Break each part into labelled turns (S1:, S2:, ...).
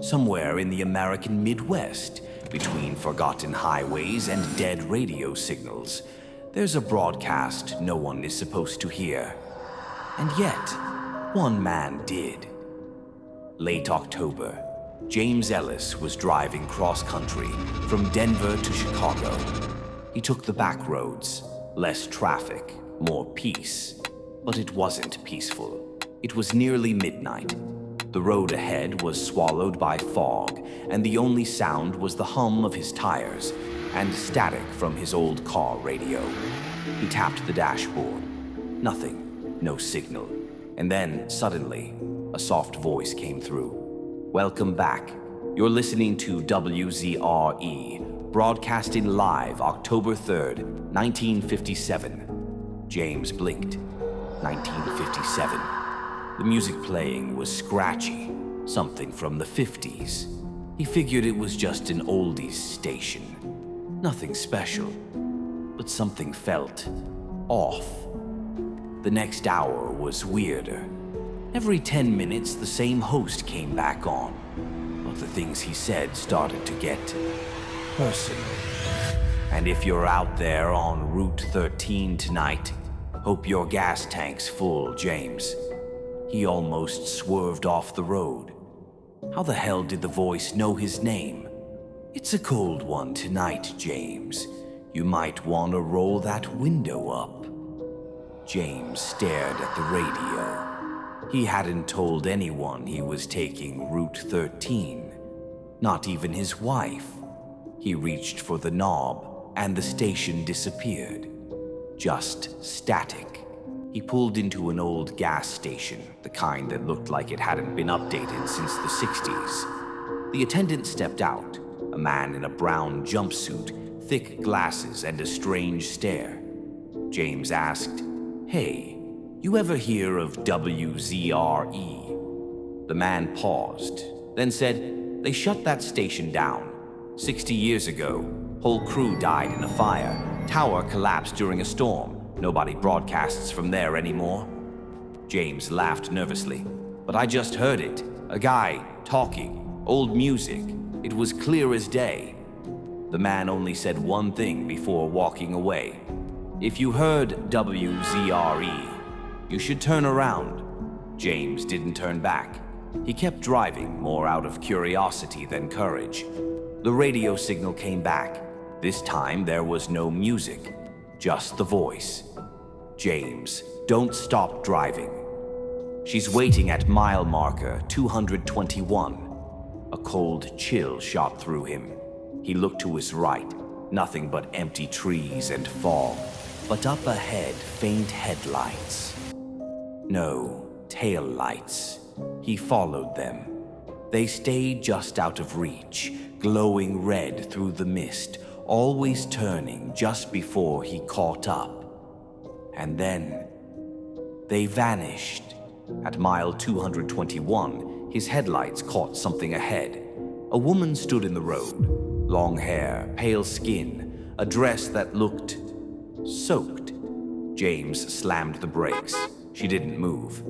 S1: Somewhere in the American Midwest, between forgotten highways and dead radio signals, there's a broadcast no one is supposed to hear. And yet, one man did. Late October, James Ellis was driving cross-country from Denver to Chicago. He took the back roads, less traffic, more peace. But it wasn't peaceful. It was nearly midnight. The road ahead was swallowed by fog, and the only sound was the hum of his tires and static from his old car radio. He tapped the dashboard. Nothing, no signal. And then, suddenly, a soft voice came through. "Welcome back. You're listening to WZRE, broadcasting live October 3rd, 1957. James blinked. 1957. The music playing was scratchy, something from the 50s. He figured it was just an oldies station. Nothing special, but something felt off. The next hour was weirder. Every 10 minutes, the same host came back on, but the things he said started to get personal. And if you're out there on Route 13 tonight, hope your gas tank's full, James." He almost swerved off the road. How the hell did the voice know his name? "It's a cold one tonight, James. You might want to roll that window up." James stared at the radio. He hadn't told anyone he was taking Route 13, not even his wife. He reached for the knob, and the station disappeared. Just static. He pulled into an old gas station, the kind that looked like it hadn't been updated since the 60s. The attendant stepped out, a man in a brown jumpsuit, thick glasses, and a strange stare. James asked, "Hey, you ever hear of WZRE?" The man paused, then said, "They shut that station down. 60 years ago, whole crew died in a fire. Tower collapsed during a storm. Nobody broadcasts from there anymore." James laughed nervously. "But I just heard it. A guy talking. Old music. It was clear as day." The man only said one thing before walking away. "If you heard WZRE, you should turn around." James didn't turn back. He kept driving, more out of curiosity than courage. The radio signal came back. This time there was no music, just the voice. "James, don't stop driving. She's waiting at mile marker 221. A cold chill shot through him. He looked to his right, nothing but empty trees and fog. But up ahead, faint headlights. No, tail lights. He followed them. They stayed just out of reach, glowing red through the mist, always turning just before he caught up. And then they vanished. At mile 221, his headlights caught something ahead. A woman stood in the road. Long hair, pale skin, a dress that looked soaked. James slammed the brakes. She didn't move.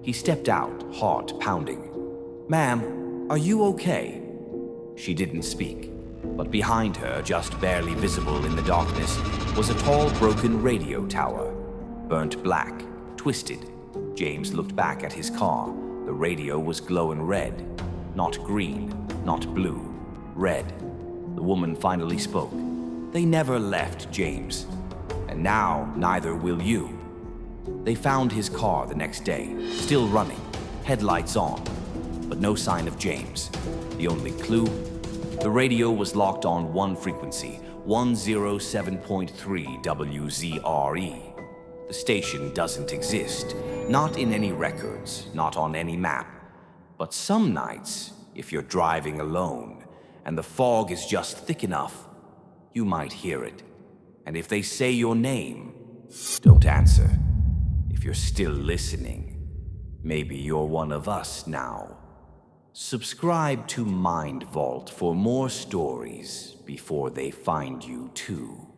S1: He stepped out, heart pounding. "Ma'am, are you okay?" She didn't speak, but behind her, just barely visible in the darkness, was a tall, broken radio tower. Burnt black, twisted. James looked back at his car. The radio was glowing red. Not green, not blue. Red. The woman finally spoke. "They never left, James. And now, neither will you." They found his car the next day, still running, headlights on, but no sign of James. The only clue? The radio was locked on one frequency, 107.3 WZRE. The station doesn't exist, not in any records, not on any map. But some nights, if you're driving alone, and the fog is just thick enough, you might hear it. And if they say your name, don't answer. If you're still listening, maybe you're one of us now. Subscribe to Mind Vault for more stories before they find you too.